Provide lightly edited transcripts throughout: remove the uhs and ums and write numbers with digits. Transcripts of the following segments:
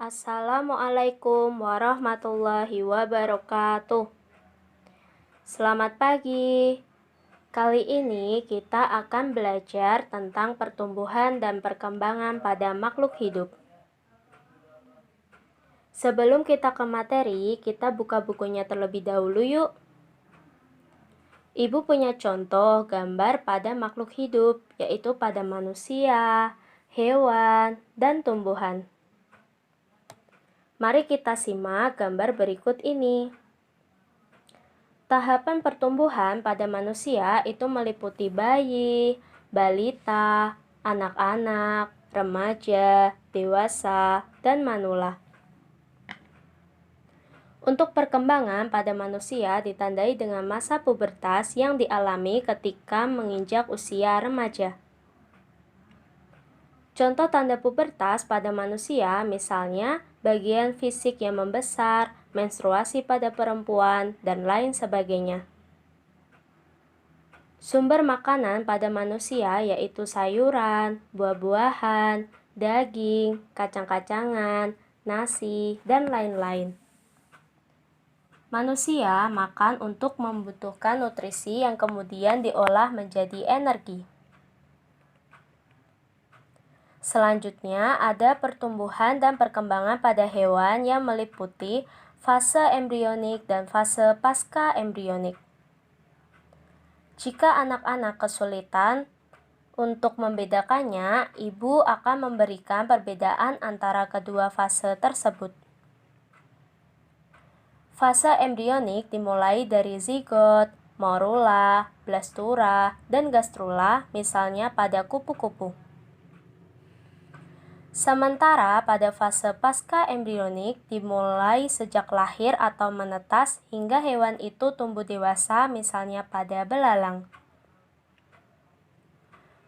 Assalamualaikum warahmatullahi wabarakatuh. Selamat pagi. Kali ini kita akan belajar tentang pertumbuhan dan perkembangan pada makhluk hidup. Sebelum kita ke materi, kita buka bukunya terlebih dahulu yuk. Ibu punya contoh gambar pada makhluk hidup, yaitu pada manusia, hewan, dan tumbuhan. Mari kita simak gambar berikut ini. Tahapan pertumbuhan pada manusia itu meliputi bayi, balita, anak-anak, remaja, dewasa, dan manula. Untuk perkembangan pada manusia ditandai dengan masa pubertas yang dialami ketika menginjak usia remaja. Contoh tanda pubertas pada manusia misalnya bagian fisik yang membesar, menstruasi pada perempuan, dan lain sebagainya. Sumber makanan pada manusia yaitu sayuran, buah-buahan, daging, kacang-kacangan, nasi, dan lain-lain. Manusia makan untuk membutuhkan nutrisi yang kemudian diolah menjadi energi. Selanjutnya ada pertumbuhan dan perkembangan pada hewan yang meliputi fase embrionik dan fase pasca embrionik. Jika anak-anak kesulitan untuk membedakannya, ibu akan memberikan perbedaan antara kedua fase tersebut. Fase embrionik dimulai dari zigot, morula, blastura, dan gastrula, misalnya pada kupu-kupu. Sementara pada fase pasca embrionik dimulai sejak lahir atau menetas hingga hewan itu tumbuh dewasa, misalnya pada belalang.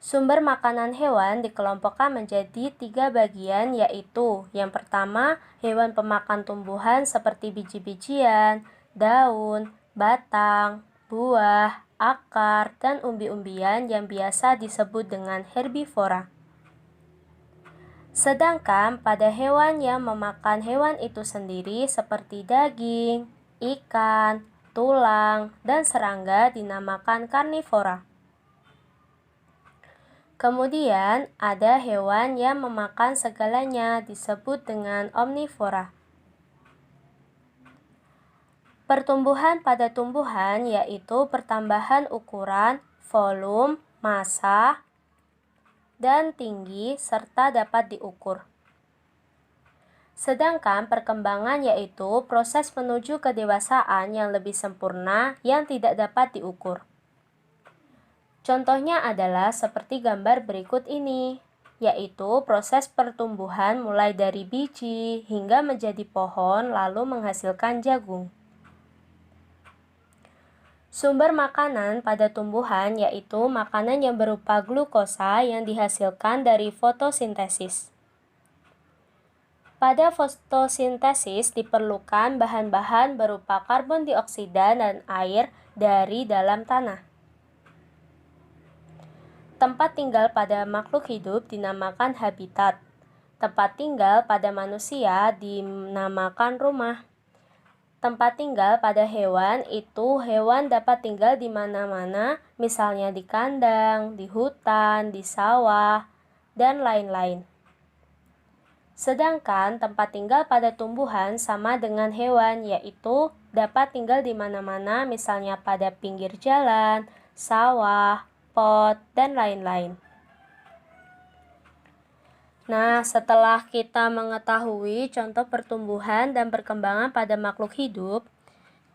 Sumber makanan hewan dikelompokkan menjadi 3 bagian, yaitu yang pertama, hewan pemakan tumbuhan seperti biji-bijian, daun, batang, buah, akar, dan umbi-umbian yang biasa disebut dengan herbivora. Sedangkan pada hewan yang memakan hewan itu sendiri seperti daging, ikan, tulang, dan serangga dinamakan karnivora. Kemudian ada hewan yang memakan segalanya disebut dengan omnivora. Pertumbuhan pada tumbuhan yaitu pertambahan ukuran, volume, massa, dan tinggi serta dapat diukur. Sedangkan perkembangan yaitu proses menuju kedewasaan yang lebih sempurna yang tidak dapat diukur. Contohnya adalah seperti gambar berikut ini, yaitu proses pertumbuhan mulai dari biji hingga menjadi pohon lalu menghasilkan jagung. Sumber makanan pada tumbuhan yaitu makanan yang berupa glukosa yang dihasilkan dari fotosintesis. Pada fotosintesis diperlukan bahan-bahan berupa karbon dioksida dan air dari dalam tanah. Tempat tinggal pada makhluk hidup dinamakan habitat. Tempat tinggal pada manusia dinamakan rumah. Tempat tinggal pada hewan itu hewan dapat tinggal di mana-mana, misalnya di kandang, di hutan, di sawah, dan lain-lain. Sedangkan tempat tinggal pada tumbuhan sama dengan hewan, yaitu dapat tinggal di mana-mana, misalnya pada pinggir jalan, sawah, pot, dan lain-lain. Nah, setelah kita mengetahui contoh pertumbuhan dan perkembangan pada makhluk hidup,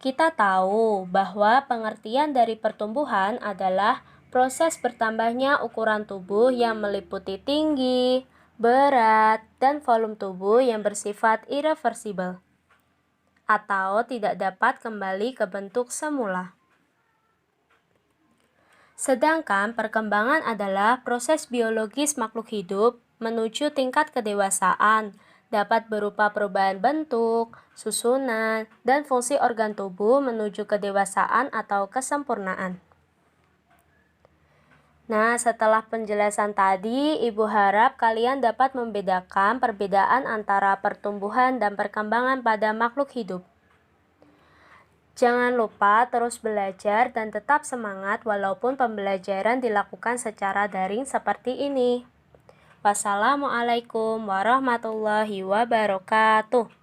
kita tahu bahwa pengertian dari pertumbuhan adalah proses bertambahnya ukuran tubuh yang meliputi tinggi, berat, dan volume tubuh yang bersifat irreversibel atau tidak dapat kembali ke bentuk semula. Sedangkan perkembangan adalah proses biologis makhluk hidup menuju tingkat kedewasaan, dapat berupa perubahan bentuk, susunan, dan fungsi organ tubuh menuju kedewasaan atau kesempurnaan. Nah, setelah penjelasan tadi, Ibu harap kalian dapat membedakan perbedaan antara pertumbuhan dan perkembangan pada makhluk hidup. Jangan lupa terus belajar dan tetap semangat walaupun pembelajaran dilakukan secara daring seperti ini. Wassalamualaikum warahmatullahi wabarakatuh.